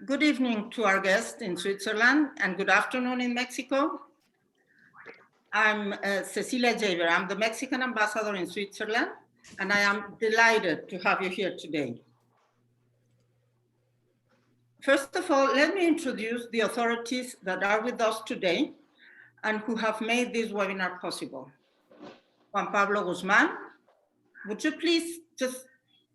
Good evening to our guests in Switzerland and good afternoon in Mexico. I'm Cecilia Javier. I'm the Mexican ambassador in Switzerland, and I am delighted to have you here today. First of all, let me introduce the authorities that are with us today and who have made this webinar possible. Juan Pablo Guzman, would you please just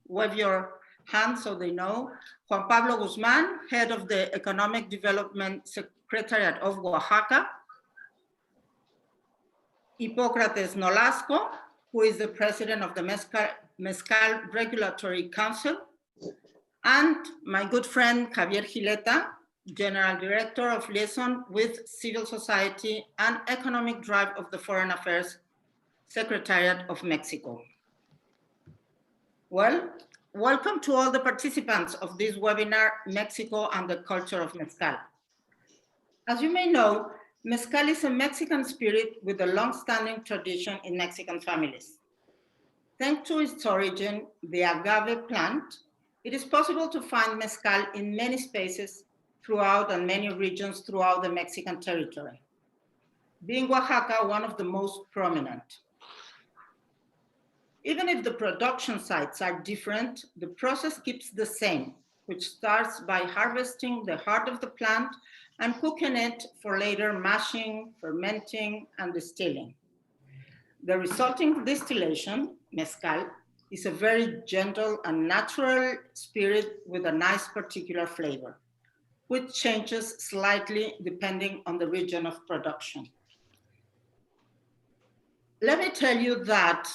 wave your hand so they know? Juan Pablo Guzman, head of the Economic Development Secretariat of Oaxaca. Hipócrates Nolasco, who is the president of the Mezcal Regulatory Council. And my good friend, Javier Jileta, General Director of Liaison with Civil Society and Economic Drive of the Foreign Affairs Secretariat of Mexico. Well, welcome to all the participants of this webinar, Mexico and the Culture of Mezcal. As you may know, mezcal is a Mexican spirit with a long-standing tradition in Mexican families. Thanks to its origin, the agave plant, it is possible to find mezcal in many spaces throughout and many regions throughout the Mexican territory, being Oaxaca one of the most prominent. Even if the production sites are different, the process keeps the same, which starts by harvesting the heart of the plant and cooking it for later mashing, fermenting, and distilling. The resulting distillation, mezcal, is a very gentle and natural spirit with a nice particular flavor, which changes slightly depending on the region of production. Let me tell you that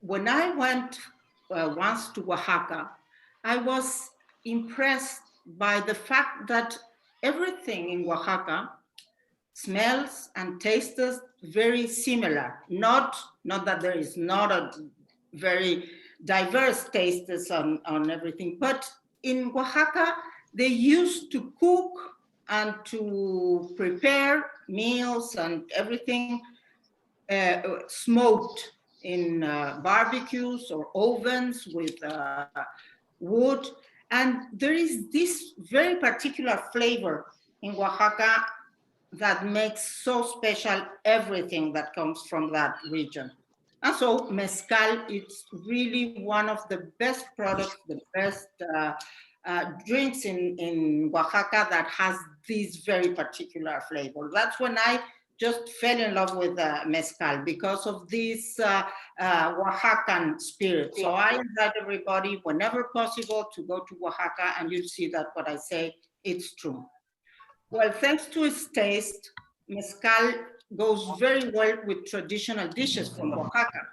when I went once to Oaxaca, I was impressed by the fact that everything in Oaxaca smells and tastes very similar. Not that there is not a very diverse tastes on everything, but in Oaxaca, they used to cook and to prepare meals and everything smoked in barbecues or ovens with wood. And there is this very particular flavor in Oaxaca that makes so special everything that comes from that region. And so mezcal, it's really one of the best products, the best drinks in Oaxaca that has this very particular flavor. That's when I just fell in love with mezcal because of this Oaxacan spirit. So I invite everybody, whenever possible, to go to Oaxaca, and you'll see that what I say, it's true. Well, thanks to its taste, mezcal goes very well with traditional dishes from Oaxaca.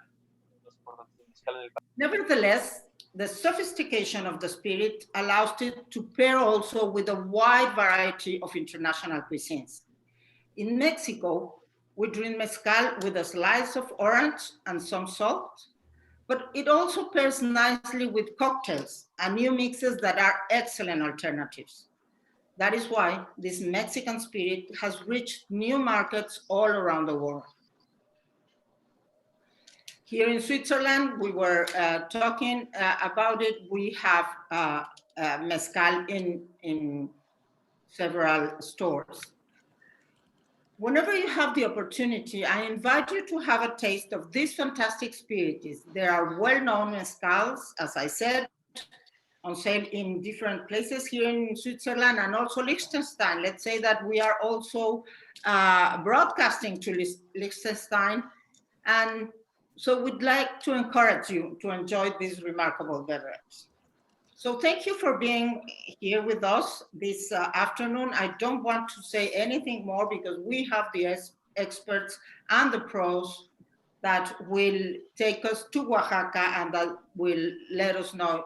Nevertheless, the sophistication of the spirit allows it to pair also with a wide variety of international cuisines. In Mexico, we drink mezcal with a slice of orange and some salt, but it also pairs nicely with cocktails and new mixes that are excellent alternatives. That is why this Mexican spirit has reached new markets all around the world. Here in Switzerland, we were talking about it. We have mezcal in several stores. Whenever you have the opportunity, I invite you to have a taste of these fantastic spirits. There are well-known mezcals, as I said, on sale in different places here in Switzerland and also Liechtenstein. Let's say that we are also broadcasting to Liechtenstein. And so we'd like to encourage you to enjoy this remarkable beverage. So thank you for being here with us this afternoon. I don't want to say anything more because we have the experts and the pros that will take us to Oaxaca and that will let us know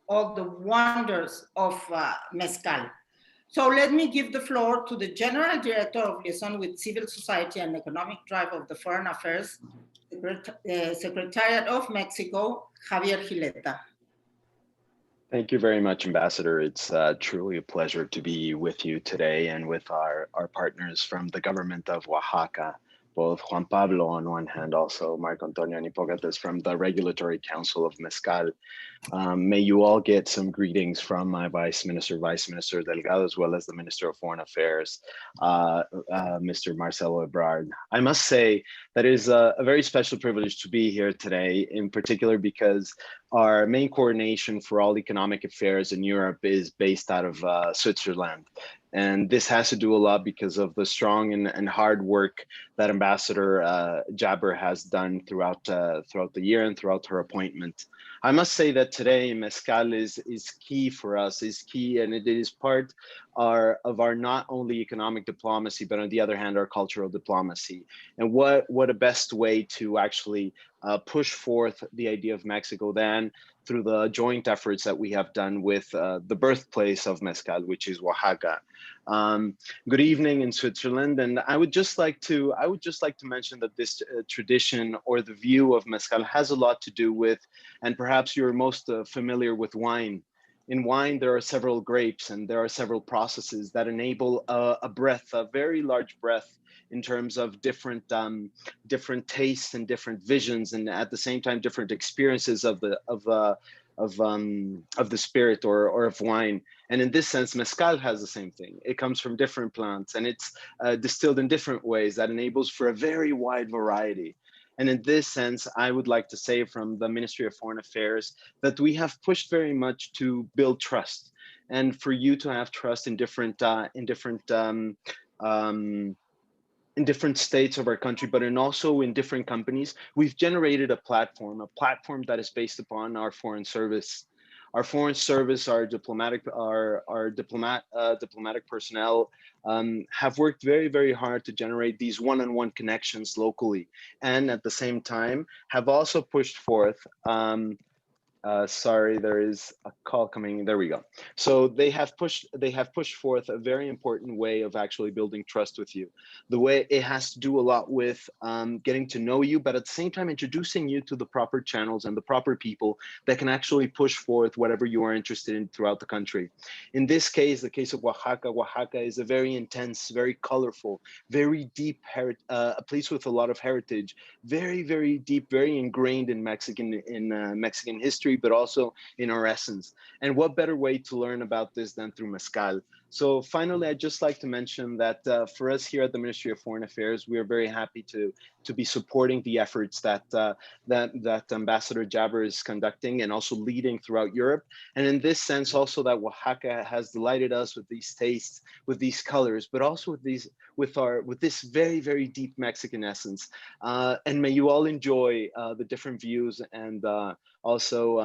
all the wonders of mezcal. So let me give the floor to the General Director of Liaison with Civil Society and Economic Drive of the Foreign Affairs Secretariat of Mexico, Javier Jileta. Thank you very much, Ambassador. It's truly a pleasure to be with you today and with our partners from the government of Oaxaca both Juan Pablo on one hand, also Marco Antonio and Hippocrates from the Regulatory Council of Mezcal. May you all get some greetings from my Vice Minister Delgado, as well as the Minister of Foreign Affairs, Mr. Marcelo Ebrard. I must say that it is a very special privilege to be here today, in particular because our main coordination for all economic affairs in Europe is based out of Switzerland. And this has to do a lot because of the strong and hard work that Ambassador Jaber has done throughout the year and throughout her appointment. I must say that today mezcal is key for us, and it is part of our not only economic diplomacy, but on the other hand, our cultural diplomacy. And what a best way to actually push forth the idea of Mexico than through the joint efforts that we have done with the birthplace of mezcal, which is Oaxaca. Good evening in Switzerland, and I would just like to mention that this tradition or the view of mezcal has a lot to do with, and perhaps you're most familiar with wine. In wine, there are several grapes and there are several processes that enable a very large breadth in terms of different tastes and different visions, and at the same time different experiences of the spirit or of wine. And in this sense, mezcal has the same thing. It comes from different plants and it's distilled in different ways that enables for a very wide variety. And in this sense, I would like to say from the Ministry of Foreign Affairs that we have pushed very much to build trust, and for you to have trust in different states of our country, but also in different companies. We've generated a platform that is based upon our foreign service. Our foreign service, our diplomatic personnel have worked very, very hard to generate these one-on-one connections locally, and at the same time have also pushed forth. Sorry, there is a call coming. There we go. So they have pushed forth a very important way of actually building trust with you. The way it has to do a lot with getting to know you, but at the same time introducing you to the proper channels and the proper people that can actually push forth whatever you are interested in throughout the country. In this case, the case of Oaxaca, Oaxaca is a very intense, very colorful, very deep a place with a lot of heritage, very, very deep, very ingrained in Mexican history, but also in our essence. And what better way to learn about this than through mezcal? So finally, I'd just like to mention that for us here at the Ministry of Foreign Affairs, we are very happy to be supporting the efforts that Ambassador Jaber is conducting and also leading throughout Europe. And in this sense, also that Oaxaca has delighted us with these tastes, with these colors, but also with this very, very deep Mexican essence. And may you all enjoy the different views and also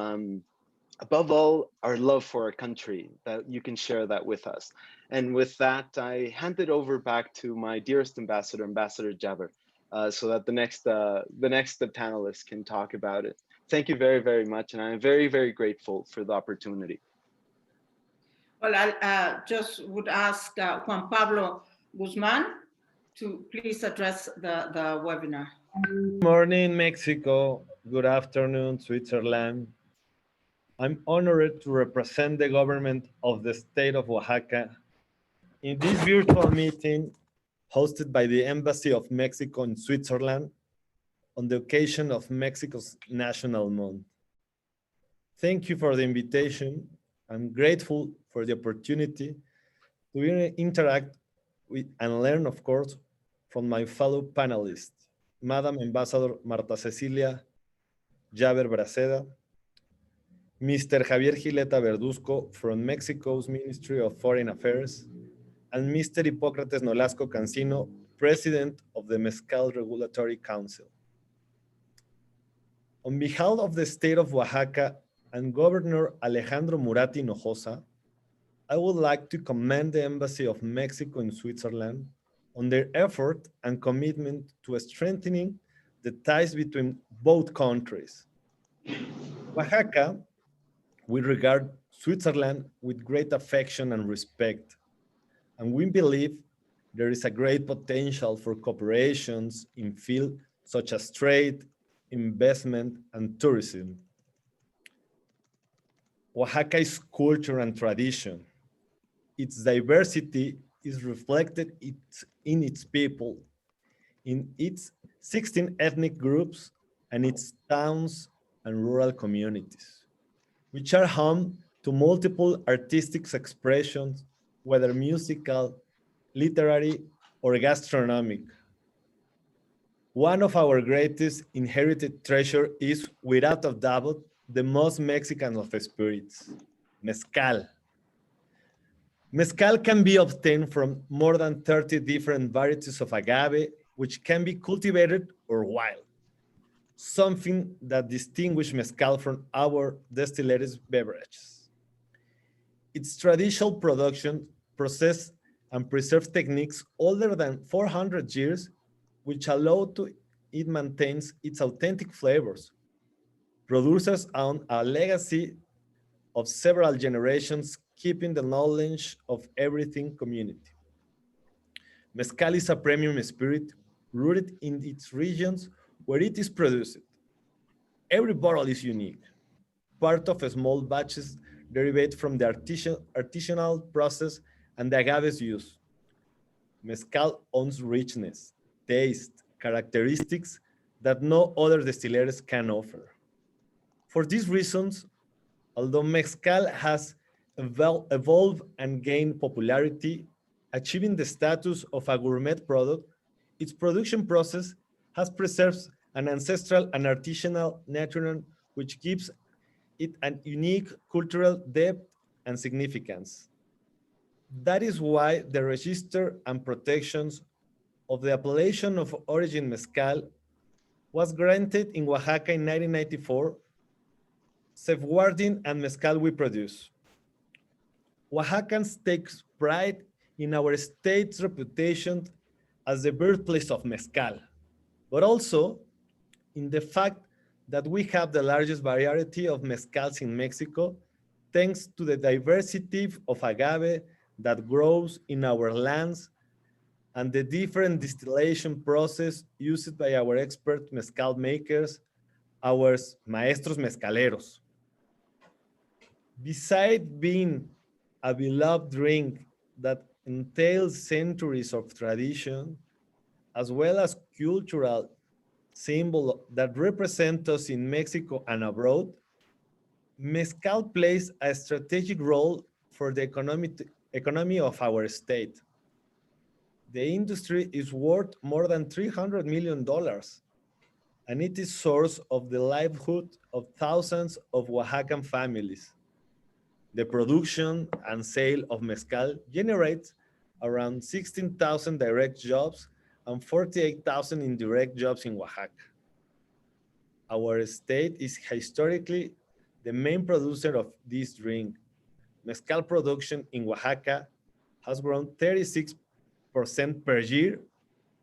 above all, our love for our country, that you can share that with us. And with that, I hand it over back to my dearest ambassador, Ambassador Jaber, so that the next panelists can talk about it. Thank you very, very much. And I'm very, very grateful for the opportunity. Well, I just would ask Juan Pablo Guzman to please address the webinar. Good morning, Mexico. Good afternoon, Switzerland. I'm honored to represent the government of the state of Oaxaca in this virtual meeting hosted by the Embassy of Mexico in Switzerland on the occasion of Mexico's National Month. Thank you for the invitation. I'm grateful for the opportunity to interact with and learn, of course, from my fellow panelists, Madam Ambassador Marta Cecilia Jaber Braceda, Mr. Javier Jileta Verduzco from Mexico's Ministry of Foreign Affairs, and Mr. Hippocrates Nolasco Cancino, President of the Mezcal Regulatory Council. On behalf of the state of Oaxaca and Governor Alejandro Murat Hinojosa, I would like to commend the Embassy of Mexico in Switzerland on their effort and commitment to strengthening the ties between both countries. Oaxaca, we regard Switzerland with great affection and respect, and we believe there is a great potential for cooperations in fields such as trade, investment, and tourism. Oaxaca's culture and tradition, its diversity is reflected in its people, in its 16 ethnic groups and its towns and rural communities, which are home to multiple artistic expressions, whether musical, literary, or gastronomic. One of our greatest inherited treasure is, without a doubt, the most Mexican of spirits, mezcal. Mezcal can be obtained from more than 30 different varieties of agave, which can be cultivated or wild, something that distinguishes mezcal from our distilled beverages. Its traditional production, process, and preserve techniques older than 400 years, which allow to it maintains its authentic flavors. Producers own a legacy of several generations, keeping the knowledge of everything community. Mezcal is a premium spirit rooted in its regions where it is produced. Every bottle is unique, part of a small batches derived from the artisanal process and the agave's use. Mezcal owns richness, taste, characteristics that no other distilleries can offer. For these reasons, although mezcal has evolved and gained popularity, achieving the status of a gourmet product, its production process has preserved an ancestral and artisanal nature which gives it an unique cultural depth and significance. That is why the register and protections of the appellation of origin mezcal was granted in Oaxaca in 1994, safeguarding and mezcal we produce. Oaxacans take pride in our state's reputation as the birthplace of mezcal, but also in the fact that we have the largest variety of mezcals in Mexico, thanks to the diversity of agave that grows in our lands and the different distillation process used by our expert mezcal makers, our maestros mezcaleros. Besides being a beloved drink that entails centuries of tradition, as well as cultural symbol that represent us in Mexico and abroad, mezcal plays a strategic role for the economy of our state. The industry is worth more than $300 million, and it is source of the livelihood of thousands of Oaxacan families. The production and sale of mezcal generates around 16,000 direct jobs and 48,000 indirect jobs in Oaxaca. Our state is historically the main producer of this drink. Mezcal production in Oaxaca has grown 36% per year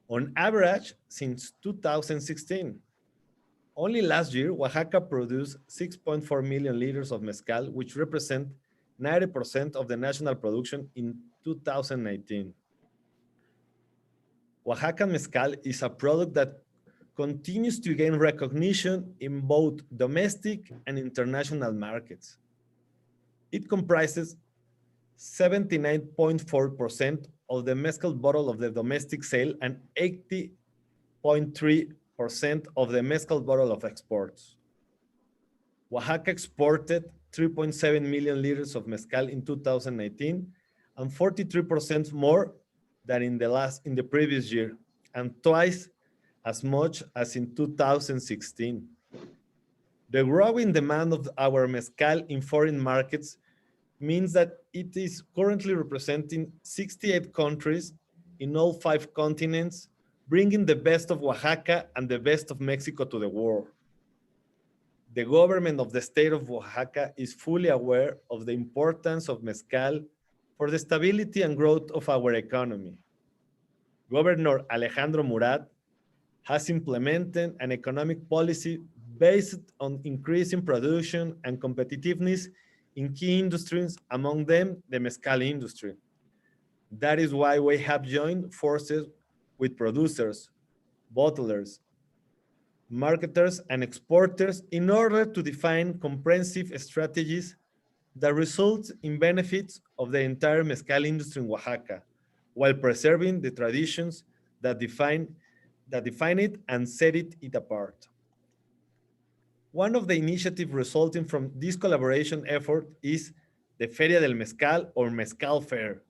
on average since 2016. Only last year, Oaxaca produced 6.4 million liters of mezcal, which represent 90% of the national production in 2019. Oaxaca mezcal is a product that continues to gain recognition in both domestic and international markets. It comprises 79.4% of the mezcal bottle of the domestic sale and 80.3% of the mezcal bottle of exports. Oaxaca exported 3.7 million liters of mezcal in 2019 and 43% more than in the previous year, and twice as much as in 2016. The growing demand of our mezcal in foreign markets means that it is currently representing 68 countries in all 5 continents, bringing the best of Oaxaca and the best of Mexico to the world. The government of the state of Oaxaca is fully aware of the importance of mezcal for the stability and growth of our economy. Governor Alejandro Murat has implemented an economic policy based on increasing production and competitiveness in key industries, among them the mezcal industry. That is why we have joined forces with producers, bottlers, marketers, and exporters in order to define comprehensive strategies that result in benefits of the entire mezcal industry in Oaxaca, while preserving the traditions that define that define it and set it apart. One of the initiatives resulting from this collaboration effort is the Feria del Mezcal or Mezcal Fair,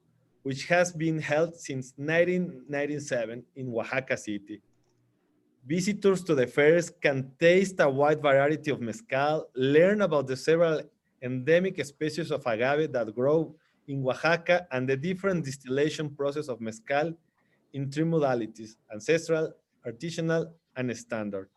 which has been held since 1997 in Oaxaca City. Visitors to the fairs can taste a wide variety of mezcal, learn about the several endemic species of agave that grow in Oaxaca, and the different distillation process of mezcal in three modalities: ancestral, artisanal, and standard.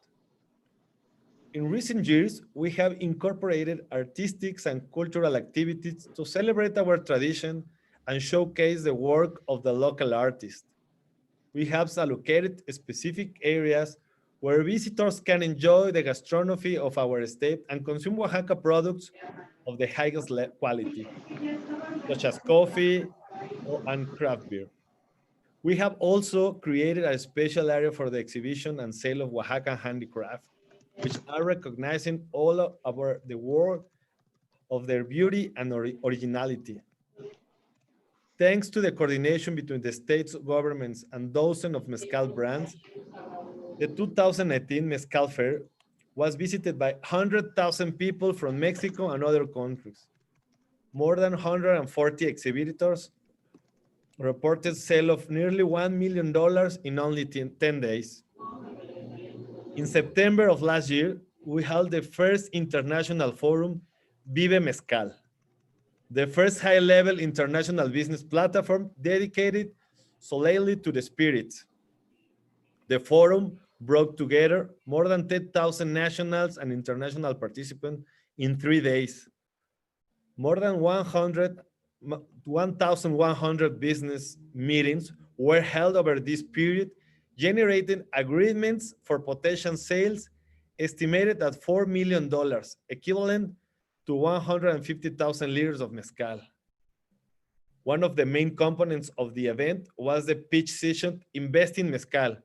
In recent years, we have incorporated artistic and cultural activities to celebrate our tradition and showcase the work of the local artists. We have allocated specific areas where visitors can enjoy the gastronomy of our state and consume Oaxaca products of the highest quality, such as coffee and craft beer. We have also created a special area for the exhibition and sale of Oaxacan handicraft, which are recognizing all over the world of their beauty and originality. Thanks to the coordination between the state's governments and dozens of mezcal brands, the 2018 Mezcal Fair was visited by 100,000 people from Mexico and other countries. More than 140 exhibitors reported sale of nearly $1 million in only 10 days. In September of last year, we held the first international forum, Vive Mezcal, the first high-level international business platform dedicated solely to the spirits. The forum brought together more than 10,000 nationals and international participants in 3 days. More than 1,100 business meetings were held over this period, generating agreements for potential sales estimated at $4 million, equivalent to 150,000 liters of mezcal. One of the main components of the event was the pitch session Invest in Mezcal,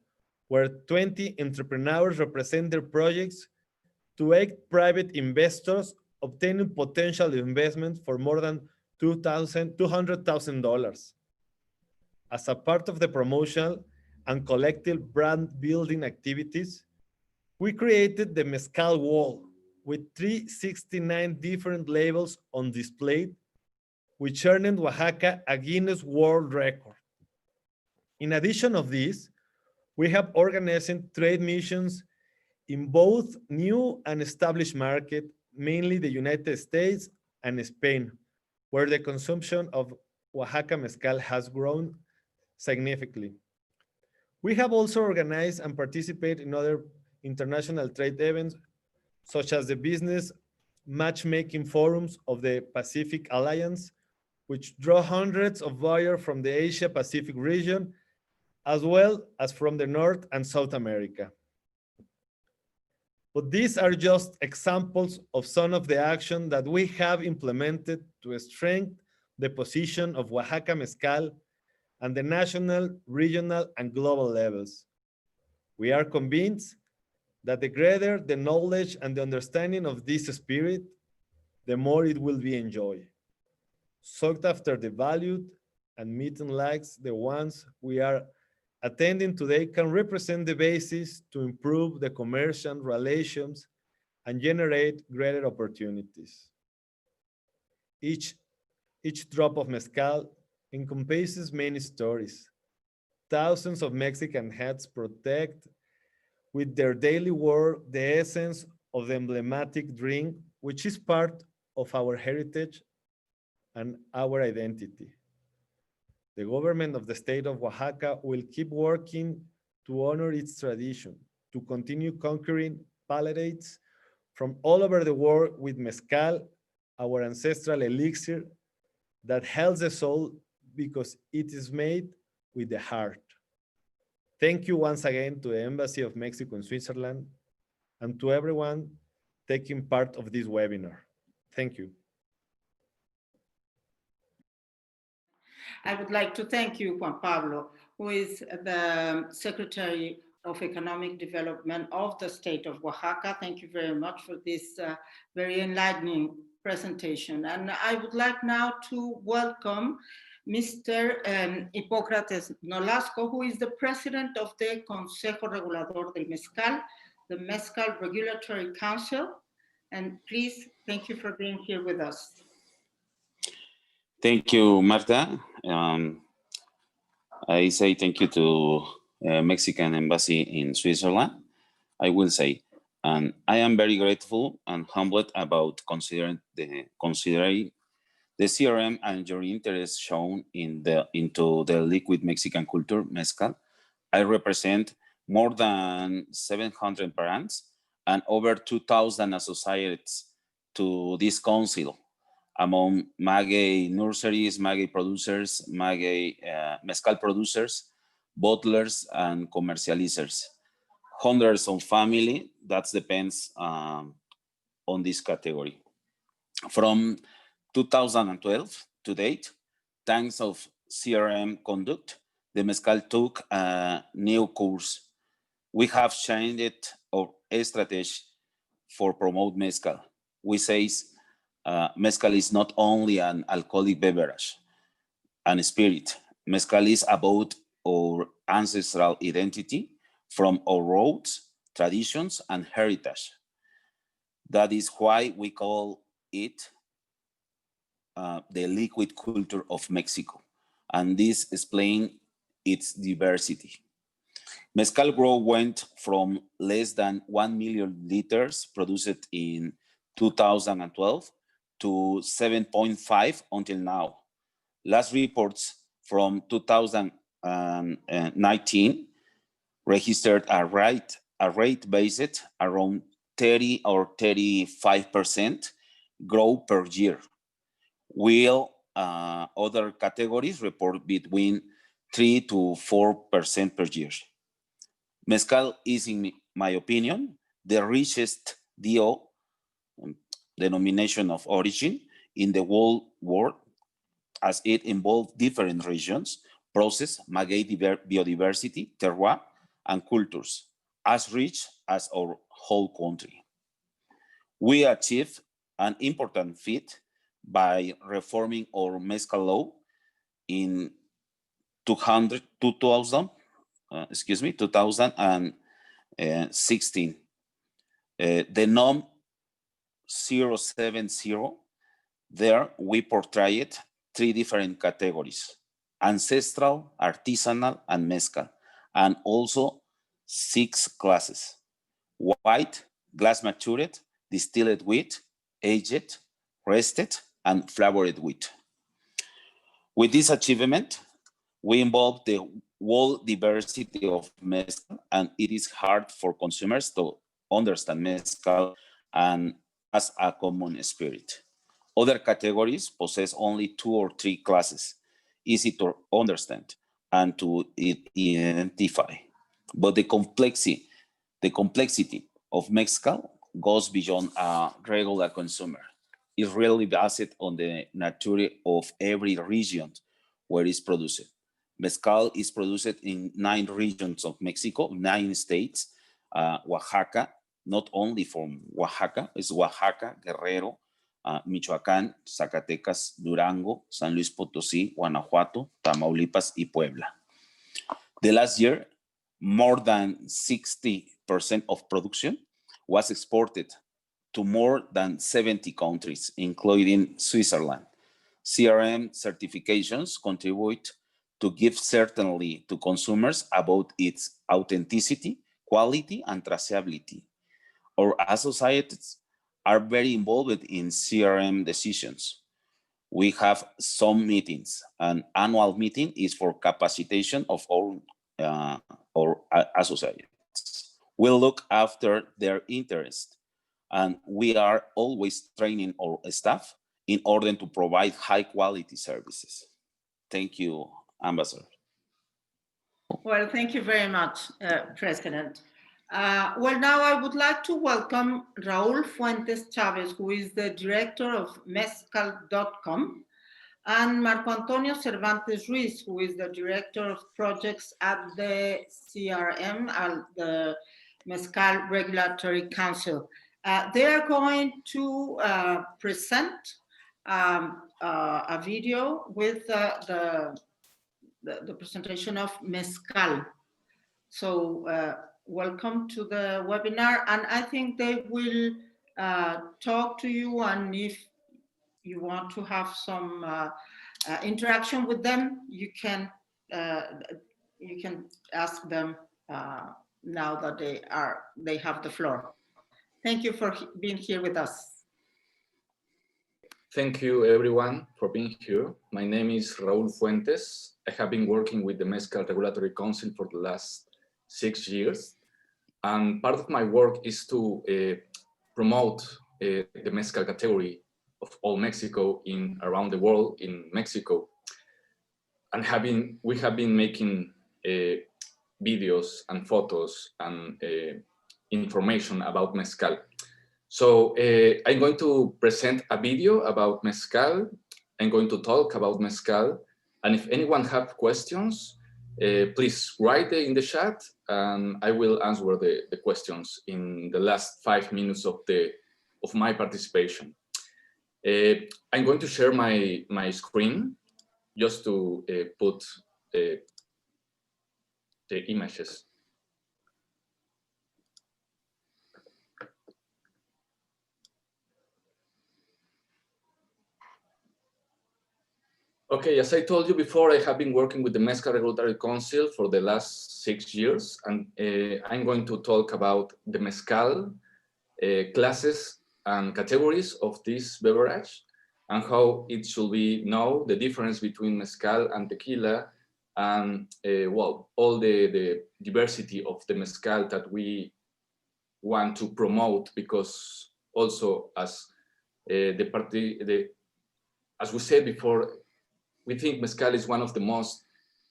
where 20 entrepreneurs represent their projects to 8 private investors, obtaining potential investments for more than $200,000. As a part of the promotional and collective brand building activities, we created the Mezcal Wall with 369 different labels on display, which earned Oaxaca a Guinness World Record. In addition of this, we have organized trade missions in both new and established markets, mainly the United States and Spain, where the consumption of Oaxaca mezcal has grown significantly. We have also organized and participated in other international trade events, such as the Business Matchmaking Forums of the Pacific Alliance, which draw hundreds of buyers from the Asia-Pacific region, as well as from the North and South America. But these are just examples of some of the action that we have implemented to strengthen the position of Oaxaca mezcal and the national, regional, and global levels. We are convinced that the greater the knowledge and the understanding of this spirit, the more it will be enjoyed. Sought after the valued and meeting likes the ones we are attending today can represent the basis to improve the commercial relations and generate greater opportunities. Each drop of mezcal encompasses many stories. Thousands of Mexican heads protect with their daily work the essence of the emblematic drink, which is part of our heritage and our identity. The government of the state of Oaxaca will keep working to honor its tradition, to continue conquering palates from all over the world with mezcal, our ancestral elixir that heals the soul because it is made with the heart. Thank you once again to the Embassy of Mexico in Switzerland and to everyone taking part of this webinar. Thank you. I would like to thank you, Juan Pablo, who is the Secretary of Economic Development of the state of Oaxaca. Thank you very much for this very enlightening presentation. And I would like now to welcome Mr. Hipócrates Nolasco, who is the president of the Consejo Regulador del Mezcal, the Mezcal Regulatory Council. And please, thank you for being here with us. Thank you, Marta. I say thank you to Mexican Embassy in Switzerland. I will say, and I am very grateful and humbled about considering the CRM and your interest shown into the liquid Mexican culture, mezcal. I represent more than 700 brands and over 2,000 associates to this council, among maguey nurseries, maguey producers, maguey mezcal producers, bottlers, and commercializers. Hundreds of family, that depends on this category. From 2012 to date, thanks of CRM conduct, the mezcal took a new course. We have changed our strategy for promote mezcal. We say mezcal is not only an alcoholic beverage and spirit. Mezcal is about our ancestral identity from our roots, traditions, and heritage. That is why we call it the liquid culture of Mexico. And this explains its diversity. Mezcal growth went from less than 1 million liters produced in 2012 to 7.5 until now. Last reports from 2019 registered a rate based around 30 or 35% growth per year, while other categories report between 3 to 4% per year. Mezcal is, in my opinion, the richest DO, denomination of origin, in the whole world, as it involves different regions, process, maguey biodiversity, terroir, and cultures, as rich as our whole country. We achieved an important feat by reforming our mezcal law in 2016. The NOM 070, there we portrayed 3 different categories: ancestral, artisanal, and mezcal, and also 6 classes: white, glass matured, distilled wheat, aged, rested, and flavored wheat. With this achievement, we involve the whole diversity of mezcal, and it is hard for consumers to understand mezcal and as a common spirit. Other categories possess only 2 or 3 classes, easy to understand and to identify. But the complexity of mezcal goes beyond a regular consumer. It's really based on the nature of every region where it's produced. Mezcal is produced in 9 regions of Mexico, 9 states. Oaxaca, not only from Oaxaca, it's Oaxaca, Guerrero, Michoacán, Zacatecas, Durango, San Luis Potosí, Guanajuato, Tamaulipas, y Puebla. The last year, more than 60% of production was exported to more than 70 countries, including Switzerland. CRM certifications contribute to give certainty to consumers about its authenticity, quality, and traceability. Our associates are very involved in CRM decisions. We have some meetings. An annual meeting is for capacitation of our associates. We'll look after their interest, and we are always training our staff in order to provide high quality services. Thank you, Ambassador. Well, thank you very much, President. Well, now I would like to welcome Raúl Fuentes Chávez, who is the director of mezcal.com, and Marco Antonio Cervantes Ruiz, who is the director of projects at the CRM, the Mezcal Regulatory Council. They are going to present a video with the presentation of mezcal. So welcome to the webinar, and I think they will talk to you, and if you want to have some interaction with them, you can ask them now that they have the floor. Thank you for being here with us. Thank you everyone for being here. My name is Raúl Fuentes. I have been working with the Mezcal Regulatory Council for the last 6 years. And part of my work is to promote the Mezcal category of all Mexico around the world in Mexico. And we have been making videos and photos and information about Mezcal. So I'm going to present a video about Mezcal. I'm going to talk about Mezcal. And if anyone have questions, please write it in the chat, and I will answer the questions in the last 5 minutes of my participation. I'm going to share my screen just to put the images. Okay, as I told you before, I have been working with the Mezcal Regulatory Council for the last 6 years, and I'm going to talk about the Mezcal classes and categories of this beverage, and how it should be known, the difference between Mezcal and tequila, and well, all the diversity of the Mezcal that we want to promote, because also as as we said before, we think Mezcal is one of the most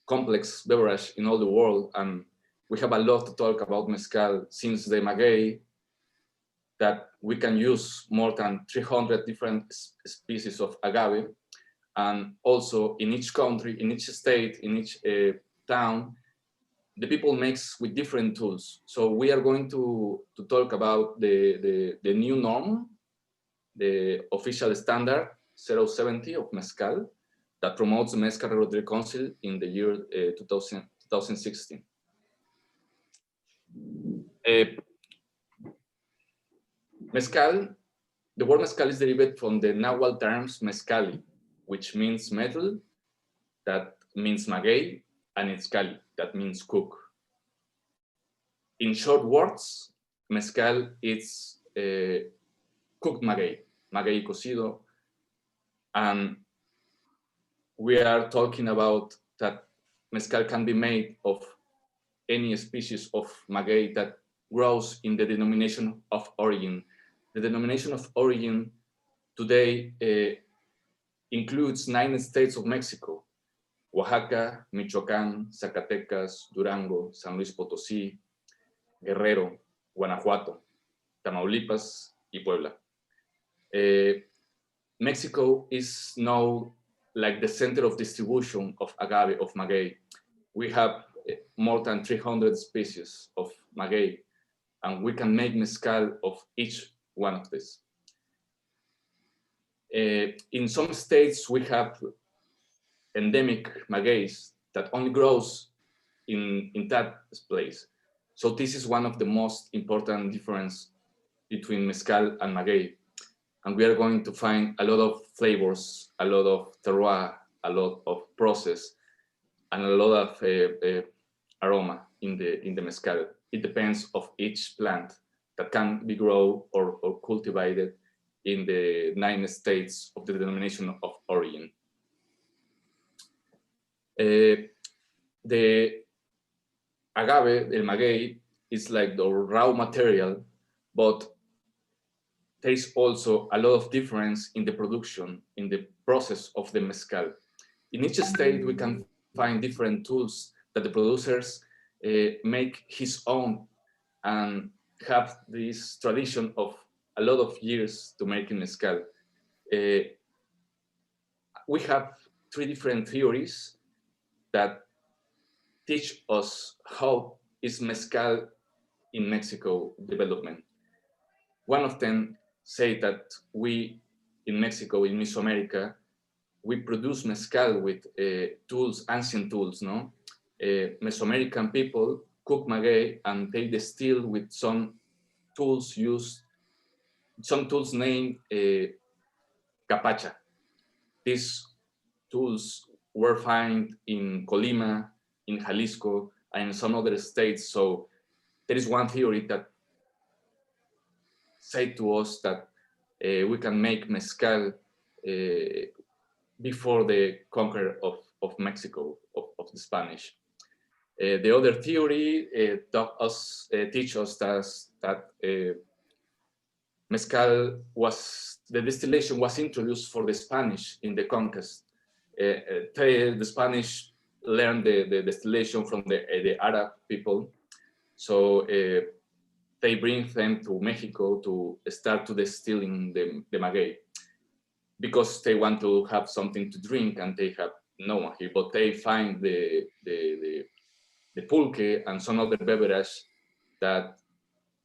complex beverages in all the world, and we have a lot to talk about Mezcal since the maguey, that we can use more than 300 different species of agave, and also in each country, in each state, in each town, the people mix with different tools. So we are going to talk about the new norm, the official standard 070 of Mezcal, that promotes the Mezcal Regulatory Council in the year 2016. Mezcal, the word Mezcal is derived from the Nahuatl terms Mezcali, which means metal, that means maguey, and Itzcali, that means cook. In short words, Mezcal is cooked maguey, maguey cocido, and we are talking about that Mezcal can be made of any species of maguey that grows in the denomination of origin. The denomination of origin today includes 9 states of Mexico: Oaxaca, Michoacán, Zacatecas, Durango, San Luis Potosí, Guerrero, Guanajuato, Tamaulipas, y Puebla. Mexico is now like the center of distribution of agave, of maguey. We have more than 300 species of maguey, and we can make mezcal of each one of these. In some states, we have endemic magueys that only grows in that place. So this is one of the most important difference between mezcal and maguey. And we are going to find a lot of flavors, a lot of terroir, a lot of process, and a lot of aroma in the mezcal. It depends of each plant that can be grown or cultivated in the 9 states of the denomination of origin. The agave, el maguey, is like the raw material, but there is also a lot of difference in the production, in the process of the mezcal. In each state, we can find different tools that the producers make his own, and have this tradition of a lot of years to making mezcal. We have 3 different theories that teach us how is mezcal in Mexico development. One of them say that we in Mexico, in Mesoamerica, we produce mezcal with tools, ancient tools, no? Mesoamerican people cook maguey and they distill with some tools named capacha. These tools were found in Colima, in Jalisco, and in some other states. So there is one theory that said to us that we can make mezcal before the conquer of Mexico, of the Spanish. The other theory teach us that mezcal the distillation was introduced for the Spanish in the conquest. The Spanish learned the distillation from the Arab people. So they bring them to Mexico to start to distilling the maguey because they want to have something to drink and they have no maguey, but they find the pulque and some other beverage that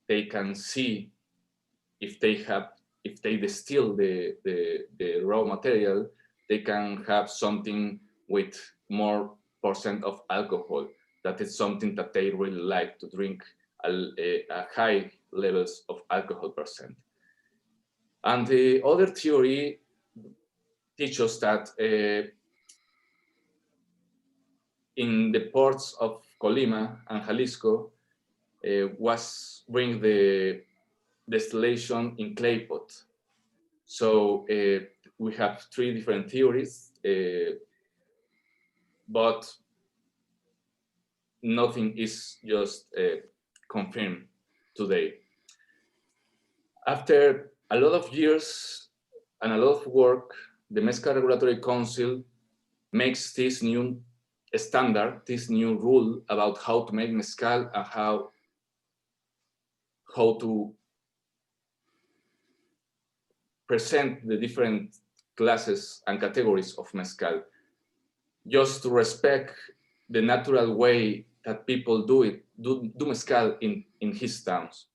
they can see if they distill the raw material, they can have something with more % of alcohol. That is something that they really like to drink a high levels of alcohol %. And the other theory teaches us that in the ports of Colima and Jalisco was bring the distillation in clay pot. So we have 3 different theories, but nothing is just confirmed today. After a lot of years and a lot of work, the Mezcal Regulatory Council makes this new standard, this new rule about how to make mezcal and how to present the different classes and categories of mezcal, just to respect the natural way that people do mezcal in his towns.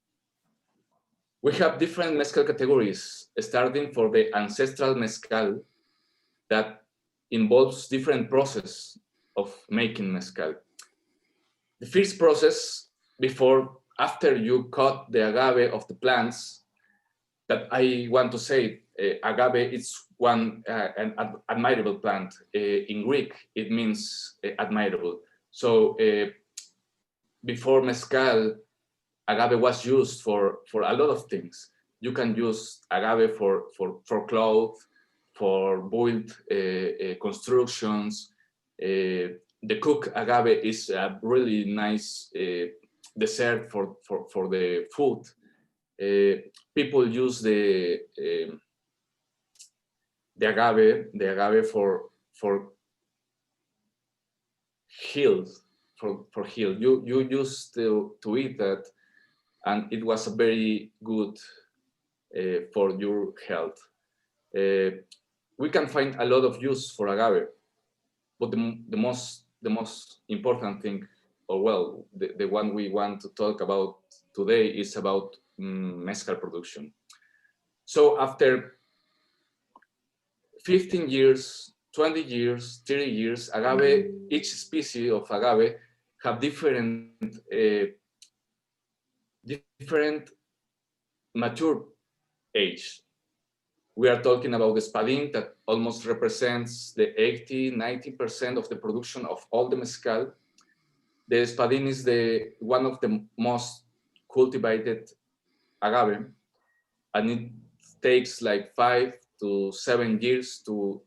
We have different mezcal categories, starting for the ancestral mezcal that involves different process of making mezcal. The first process, after you cut the agave of the plants, that I want to say, agave is an admirable plant. In Greek, it means admirable. So before mezcal, agave was used for a lot of things. You can use agave for cloth, for boiled constructions. The cooked agave is a really nice dessert for the food. People use the agave for heals, for heal. You used to eat that, and it was very good for your health. We can find a lot of use for agave, but the most important thing, or well, the one we want to talk about today is about mezcal production. So after 15 years, 20 years, 30 years, agave, each species of agave have different mature age. We are talking about the espadín that almost represents the 80–90% of the production of all the mezcal. The espadín is one of the most cultivated agave, and it takes like 5 to 7 years to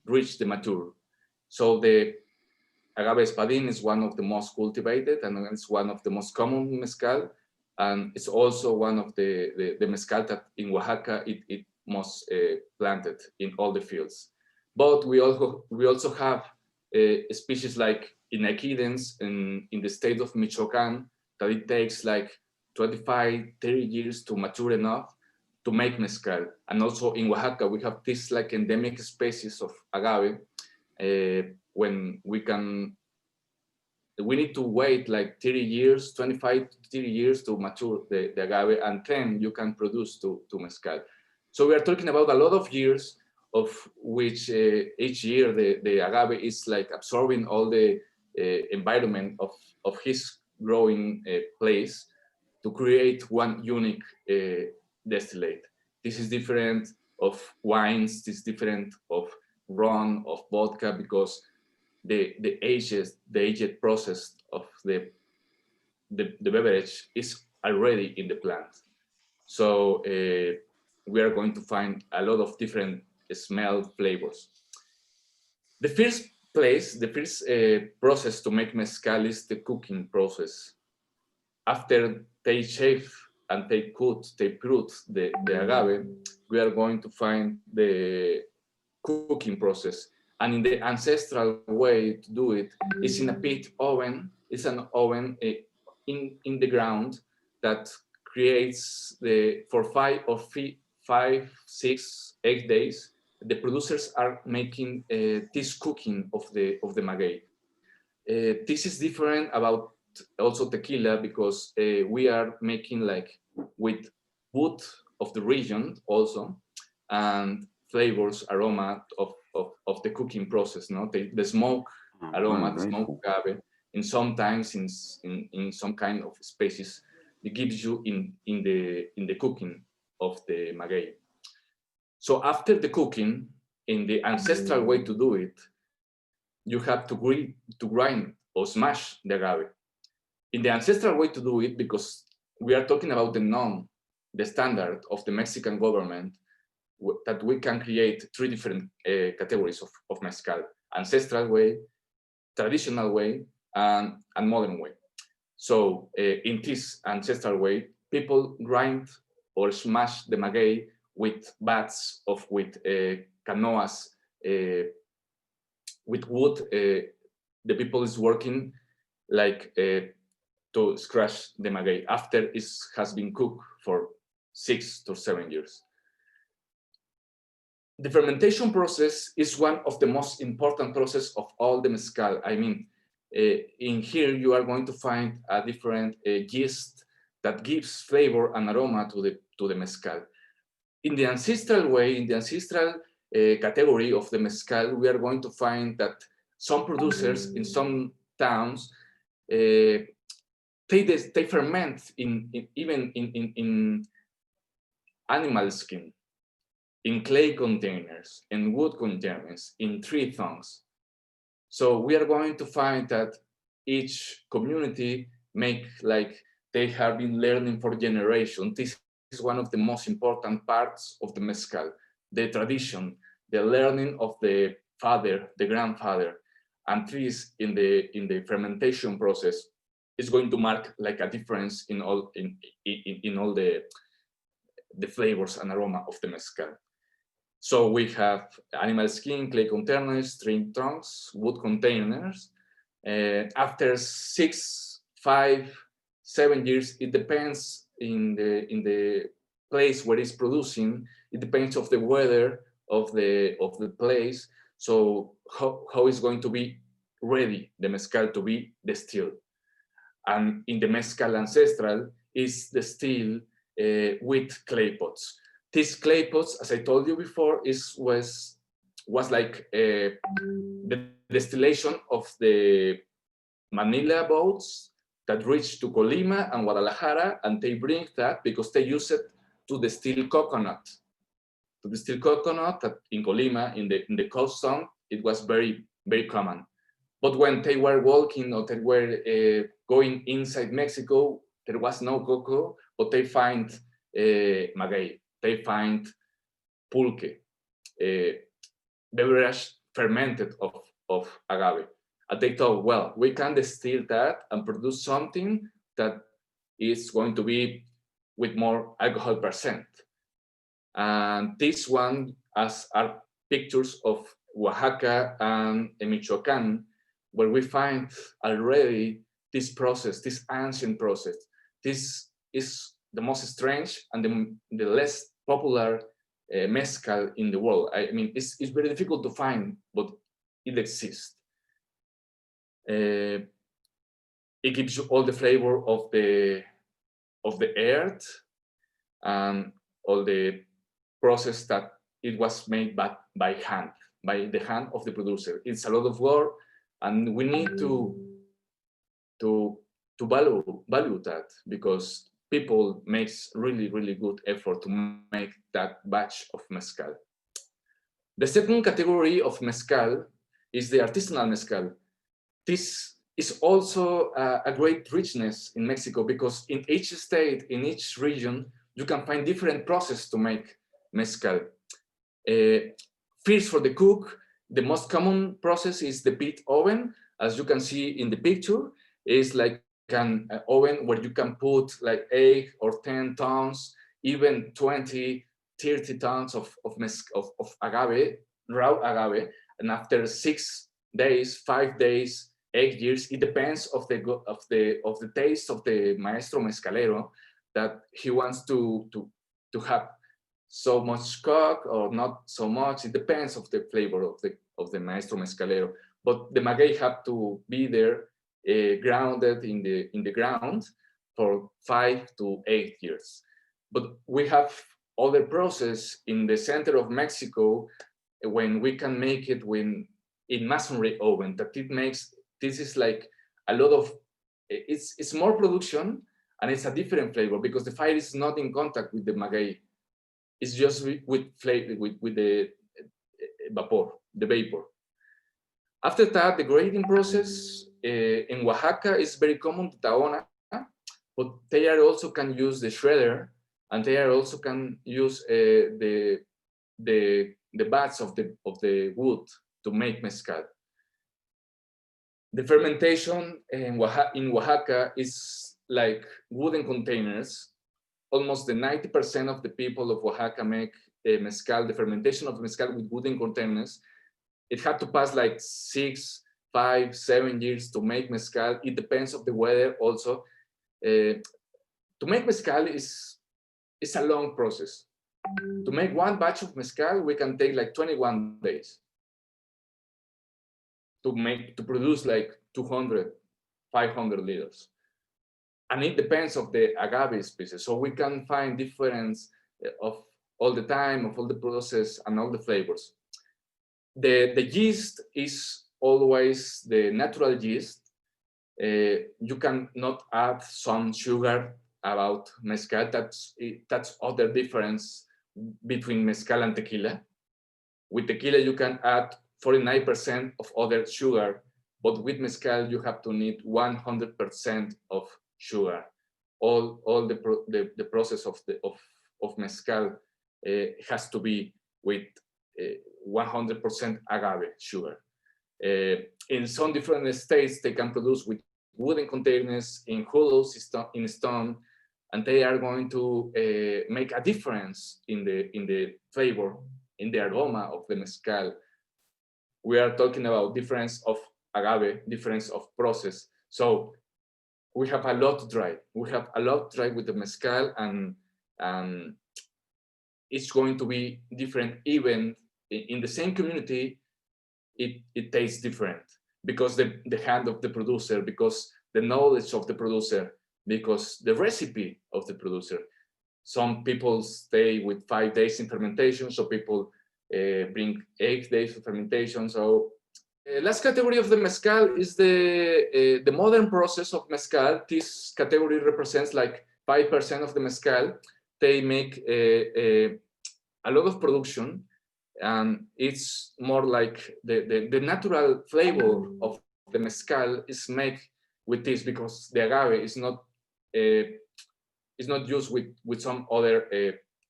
reach the mature. So the agave espadín is one of the most cultivated, and it's one of the most common mezcal, and it's also one of the mezcal that in Oaxaca it most planted in all the fields. But we also have species like Inequidens in the state of Michoacán that it takes like 25–30 years to mature enough to make mezcal. And also in Oaxaca we have this like endemic species of agave when we need to wait like 30 years, 25 to 30 years to mature the agave, and then you can produce to mezcal. So we are talking about a lot of years of which each year the agave is like absorbing all the environment of his growing place to create one unique distillate. This is different of wines, this is different of rum, of vodka, because the aged process of the beverage is already in the plant. So we are going to find a lot of different smell flavors. The first process to make mezcal is the cooking process. After they shave and they prune the agave, we are going to find the cooking process. And in the ancestral way to do it is in a pit oven. It's an oven in the ground that creates for 5, 6, 8 days. The producers are making this cooking of the maguey. This is different about also tequila, because we are making like with wood of the region also, and flavors, aroma of the cooking process, no? The smoke aroma, the smoke agave, and sometimes in some kind of species, it gives you in the cooking of the maguey. So after the cooking, in the ancestral way to do it, you have to grind or smash the agave. In the ancestral way to do it, because we are talking about the standard of the Mexican government, that we can create 3 different categories of mezcal: ancestral way, traditional way, and modern way. So in this ancestral way, people grind or smash the maguey with bats with canoas, with wood. The people is working like to scratch the maguey after it has been cooked for 6 to 7 years. The fermentation process is one of the most important process of all the mezcal. I mean, in here you are going to find a different yeast that gives flavor and aroma to the mezcal. In the ancestral way, in the ancestral category of the mezcal, we are going to find that some producers in some towns they ferment even in animal skin, in clay containers, in wood containers, in tree trunks. So we are going to find that each community make like they have been learning for generations. This is one of the most important parts of the mezcal, the tradition, the learning of the father, the grandfather, and this in the fermentation process is going to mark like a difference in all the flavors and aroma of the mezcal. So we have animal skin, clay containers, tree trunks, wood containers. After 6, 5, 7 years, it depends in the place where it's producing. It depends of the weather of the place. So how is going to be ready the mezcal to be distilled? And in the mezcal ancestral is distilled with clay pots. These clay pots, as I told you before, was like the distillation of the Manila boats that reach to Colima and Guadalajara, and they bring that because they use it to distill coconut. To distill coconut that in Colima, in the coast zone, it was very, very common. But when they were walking or they were going inside Mexico, there was no cocoa, but they find maguey, they find pulque, beverage fermented of agave. And they thought, well, we can distill that and produce something that is going to be with more alcohol percent. And this one are pictures of Oaxaca and Michoacán, where we find already this process, this ancient process. This is the most strange and the less popular mezcal in the world. I mean, it's very difficult to find, but it exists. It gives you all the flavor of the earth and all the process that it was made by hand, by the hand of the producer. It's a lot of work, and we need to value that, because people makes really good effort to make that batch of mezcal. The second category of mezcal is the artisanal mezcal. This is also a great richness in Mexico, because in each state, in each region, you can find different processes to make mezcal. First, for the cook, the most common process is the pit oven. As you can see in the picture, is like an oven where you can put like 8 or 10 tons, even 20, 30 tons of agave, raw agave, and after 6 days, 5 days, 8 years, it depends of the taste of the maestro mezcalero, that he wants to have so much cook or not so much. It depends of the flavor of the maestro mezcalero. But the maguey have to be there, grounded in the ground for 5 to 8 years. But we have other process in the center of Mexico when we can make it in masonry oven. That it makes, this is like a lot of, it's more production, and it's a different flavor because the fire is not in contact with the maguey. It's just with flavor, with the vapor. After that, the grading process in Oaxaca is very common to Tahona, but they are also can use the shredder, and they are also can use the bats of the wood to make mezcal. The fermentation in Oaxaca is like wooden containers. Almost the 90% of the people of Oaxaca make mezcal, the fermentation of mezcal with wooden containers. It had to pass like 6, 5, 7 years to make mezcal. It depends on the weather also. To make mezcal is a long process. To make one batch of mezcal, we can take like 21 days. To produce like 200, 500 liters. And it depends of the agave species. So we can find difference of all the time, of all the process and all the flavors. The yeast is always the natural yeast. You can not add some sugar about mezcal. That's other difference between mezcal and tequila. With tequila, you can add 49% of other sugar, but with mezcal, you have to need 100% of sugar. All the process of mezcal has to be with 100% agave sugar. In some different states, they can produce with wooden containers, in hollows, in stone, and they are going to make a difference in the flavor, in the aroma of the mezcal. We are talking about difference of agave, difference of process. So we have a lot to try. We have a lot to try with the mezcal, and it's going to be different. Even in the same community, it tastes different because the hand of the producer, because the knowledge of the producer, because the recipe of the producer. Some people stay with 5 days in fermentation, so people bring 8 days of fermentation. So last category of the mezcal is the modern process of mezcal. This category represents like 5% of the mezcal. They make a lot of production, and it's more like the natural flavor of the mezcal is made with this, because the agave is not used with some other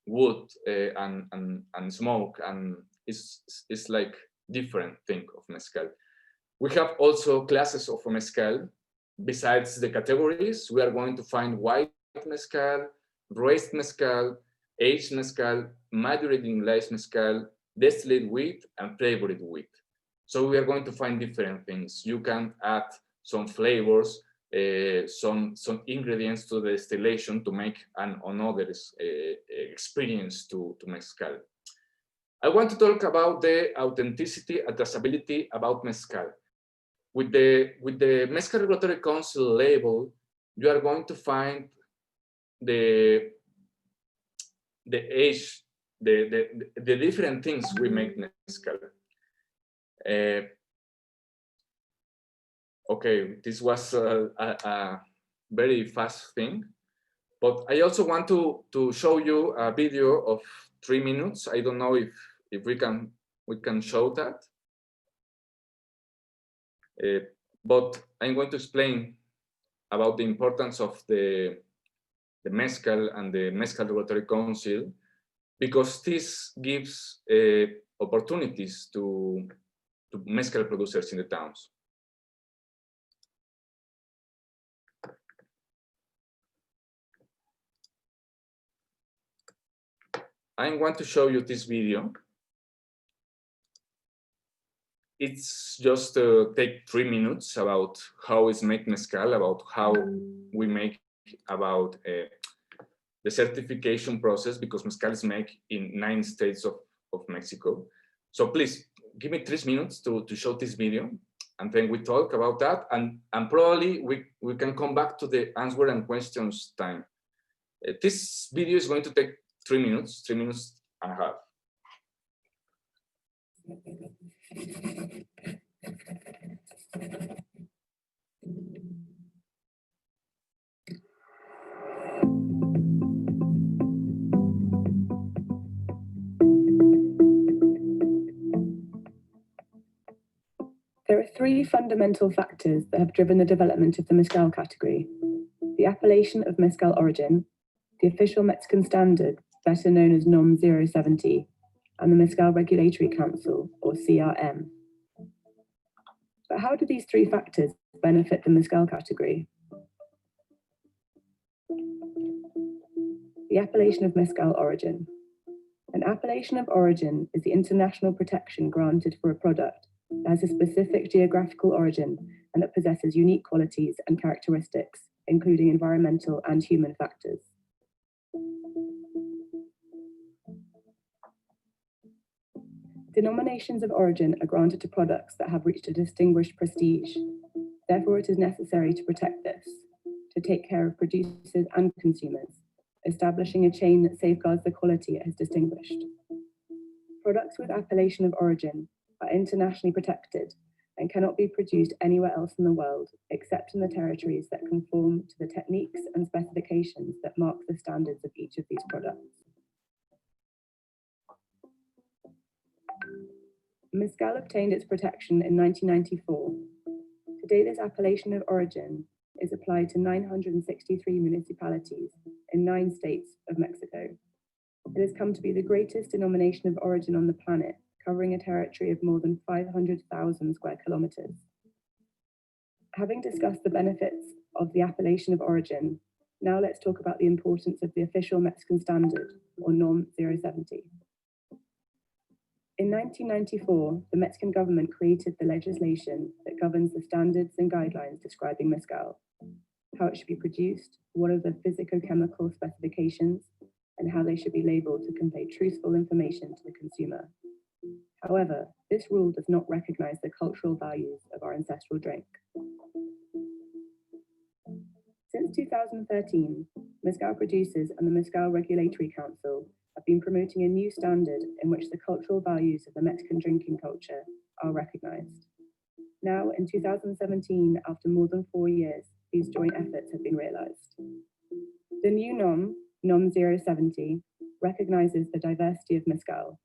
wood and smoke, and it's like different thing of mezcal. We have also classes of mezcal. Besides the categories, we are going to find white mezcal, raised mezcal, aged mezcal, matured in glass mezcal, distilled wheat, and flavored wheat. So we are going to find different things. You can add some flavors, some ingredients to the distillation to make another experience to mezcal. I want to talk about the authenticity and traceability about mezcal. With the Mezcal Regulatory Council label, you are going to find the age the different things we make mezcal. Okay, this was a very fast thing, but I also want to show you a video of 3 minutes. I don't know if we can show that, but I'm going to explain about the importance of the mezcal and the Mezcal Regulatory Council, because this gives opportunities to mezcal producers in the towns. I want to show you this video. It's just take 3 minutes about how is make mezcal, about how we make, about the certification process, because mezcal is made in 9 states of Mexico. So please give me 3 minutes to show this video, and then we talk about that, and probably we can come back to the answer and questions time. This video is going to take 3 minutes and a half. There are 3 fundamental factors that have driven the development of the mezcal category: the appellation of mezcal origin, the official Mexican standard, better known as NOM 070, and the Mezcal Regulatory Council, or CRM. But how do these 3 factors benefit the mezcal category? The appellation of mezcal origin. An appellation of origin is the international protection granted for a product that has a specific geographical origin and that possesses unique qualities and characteristics, including environmental and human factors. Denominations of origin are granted to products that have reached a distinguished prestige. Therefore, it is necessary to protect this, to take care of producers and consumers, establishing a chain that safeguards the quality it has distinguished. Products with appellation of origin are internationally protected and cannot be produced anywhere else in the world except in the territories that conform to the techniques and specifications that mark the standards of each of these products. Mezcal obtained its protection in 1994. Today, this appellation of origin is applied to 963 municipalities in 9 states of Mexico. It has come to be the greatest denomination of origin on the planet, covering a territory of more than 500,000 square kilometers. Having discussed the benefits of the appellation of origin, now let's talk about the importance of the official Mexican standard, or NOM 070. In 1994, the Mexican government created the legislation that governs the standards and guidelines describing mezcal, how it should be produced, what are the physicochemical specifications, and how they should be labeled to convey truthful information to the consumer. However, this rule does not recognize the cultural values of our ancestral drink. Since 2013, mezcal producers and the Mezcal Regulatory Council have been promoting a new standard in which the cultural values of the Mexican drinking culture are recognized. Now, in 2017, after more than 4 years, these joint efforts have been realized. The new NOM 070, recognizes the diversity of mezcal,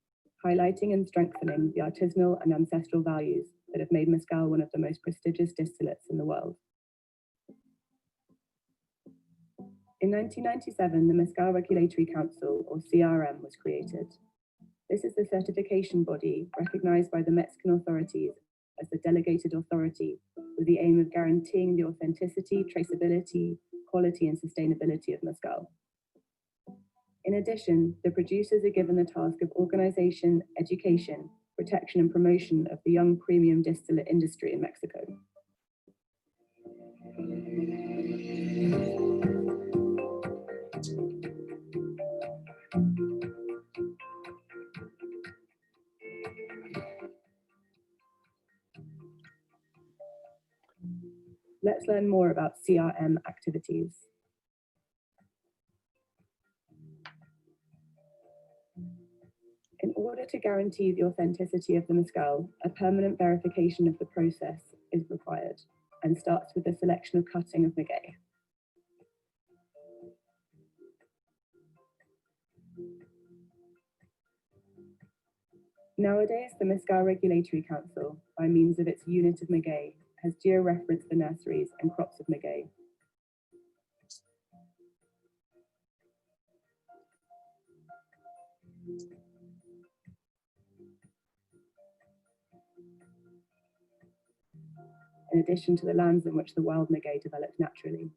highlighting and strengthening the artisanal and ancestral values that have made mezcal one of the most prestigious distillates in the world. In 1997, the Mezcal Regulatory Council, or CRM, was created. This is the certification body recognized by the Mexican authorities as the delegated authority with the aim of guaranteeing the authenticity, traceability, quality, and sustainability of mezcal. In addition, the producers are given the task of organization, education, protection, and promotion of the young premium distillate industry in Mexico. Let's learn more about CRM activities. to guarantee the authenticity of the mezcal, a permanent verification of the process is required and starts with the selection of cutting of maguey. Nowadays, the Mezcal Regulatory Council, by means of its unit of maguey, has geo-referenced the nurseries and crops of maguey. In addition to the lands in which the wild maguey developed naturally.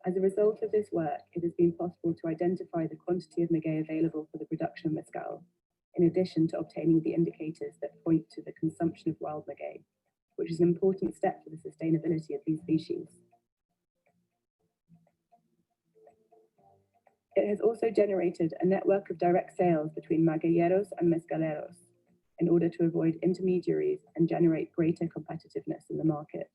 As a result of this work, it has been possible to identify the quantity of maguey available for the production of mezcal, in addition to obtaining the indicators that point to the consumption of wild maguey, which is an important step for the sustainability of these species. It has also generated a network of direct sales between magueyeros and mezcaleros in order to avoid intermediaries and generate greater competitiveness in the market.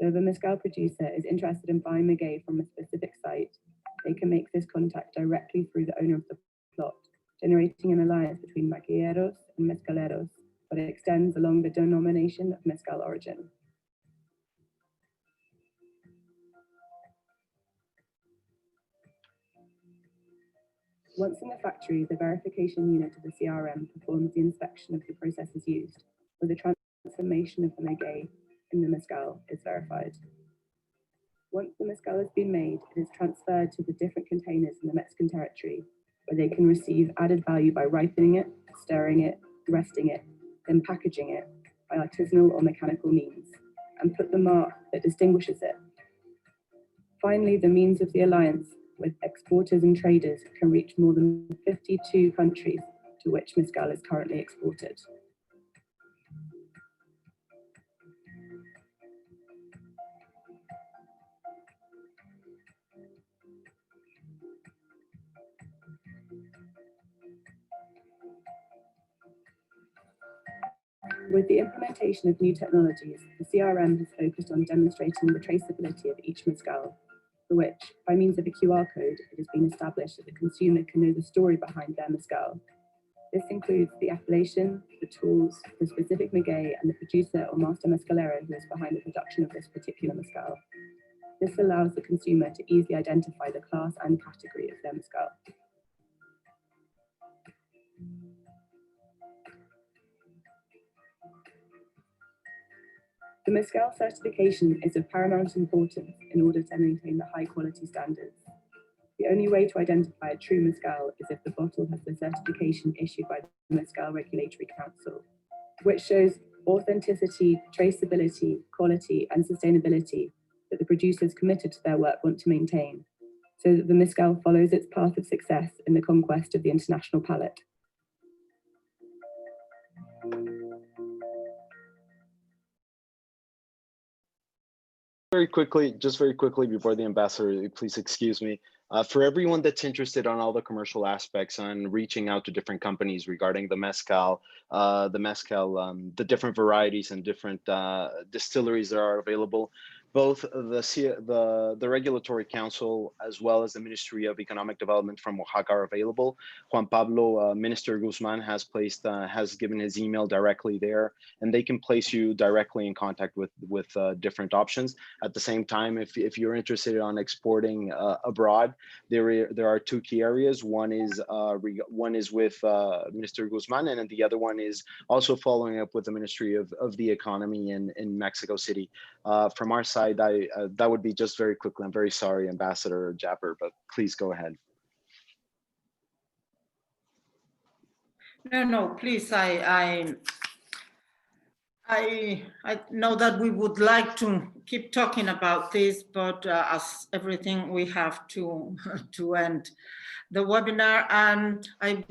So if a mezcal producer is interested in buying maguey from a specific site, they can make this contact directly through the owner of the plot, generating an alliance between magueyeros and mezcaleros, but it extends along the denomination of mezcal origin. Once in the factory, the verification unit of the CRM performs the inspection of the processes used, where the transformation of the maguey in the mezcal is verified. Once the mezcal has been made, it is transferred to the different containers in the Mexican territory, where they can receive added value by ripening it, stirring it, resting it, then packaging it by artisanal or mechanical means, and put the mark that distinguishes it. Finally, the means of the alliance with exporters and traders can reach more than 52 countries to which mezcal is currently exported. With the implementation of new technologies, the CRM has focused on demonstrating the traceability of each mezcal, for which, by means of a QR code, it has been established that the consumer can know the story behind their mezcal. This includes the appellation, the tools, the specific maguey, and the producer or master mezcalero who is behind the production of this particular mezcal. This allows the consumer to easily identify the class and category of their mezcal. The mezcal certification is of paramount importance in order to maintain the high quality standards. The only way to identify a true mezcal is if the bottle has the certification issued by the Mezcal Regulatory Council, which shows authenticity, traceability, quality, and sustainability that the producers committed to their work want to maintain, so that the mezcal follows its path of success in the conquest of the international palate. Just very quickly before the ambassador, please excuse me. For everyone that's interested on all the commercial aspects on reaching out to different companies regarding the mezcal, the different varieties and different distilleries that are available, both the Regulatory Council as well as the Ministry of Economic Development from Oaxaca are available. Juan Pablo, Minister Guzman has given his email directly there, and they can place you directly in contact with different options. At the same time, if you're interested on exporting abroad, there are two key areas. One is with Minister Guzman, and then the other one is also following up with the Ministry of the Economy in Mexico City. From our side, that would be just very quickly. I'm very sorry, Ambassador Japper, but please go ahead. No, please. I know that we would like to keep talking about this, but as everything, we have to end the webinar. And I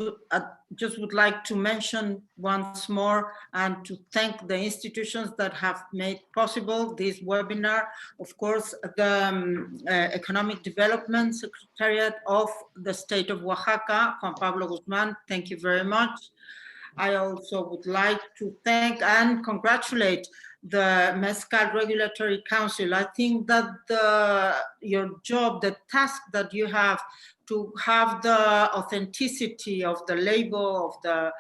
just would like to mention once more and to thank the institutions that have made possible this webinar. Of course, the Economic Development Secretariat of the State of Oaxaca, Juan Pablo Guzman, thank you very much. I also would like to thank and congratulate the Mezcal Regulatory Council. I think that your job, the task that you have to have the authenticity of the label of the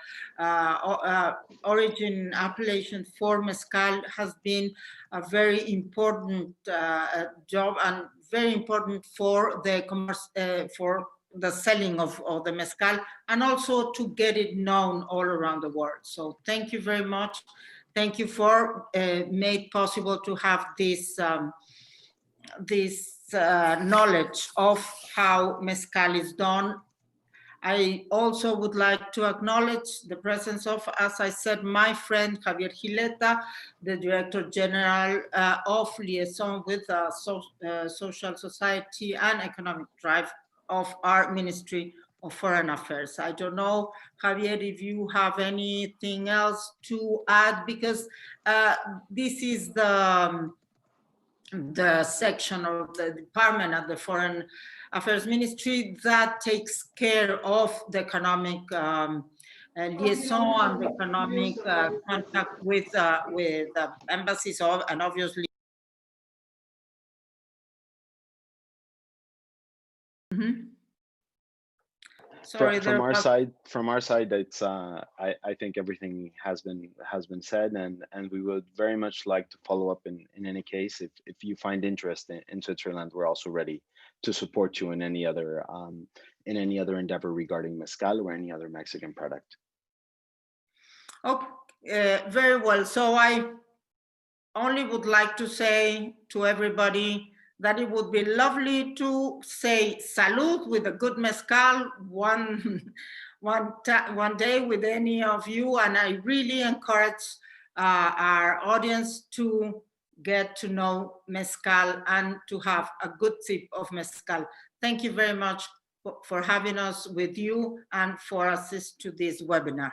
origin appellation for mezcal has been a very important job and very important for the commerce, for the selling of the mezcal, and also to get it known all around the world. So thank you very much. Thank you for made possible to have this knowledge of how mezcal is done. I also would like to acknowledge the presence of, as I said, my friend Javier Jileta, the Director General of Liaison with Social Society and Economic Drive of our Ministry of Foreign Affairs. I don't know, Javier, if you have anything else to add, because this is the section or the department at the Foreign Affairs Ministry that takes care of the economic liaison and the economic contact with embassies and obviously. Sorry, from our side, it's I think everything has been said, and we would very much like to follow up in any case. If you find interest in Switzerland, we're also ready to support you in any other endeavor regarding mezcal or any other Mexican product. Okay, very well. So I only would like to say to everybody that it would be lovely to say salud with a good mezcal one day with any of you, and I really encourage our audience to get to know mezcal and to have a good sip of mezcal. Thank you very much for having us with you and for assist to this webinar.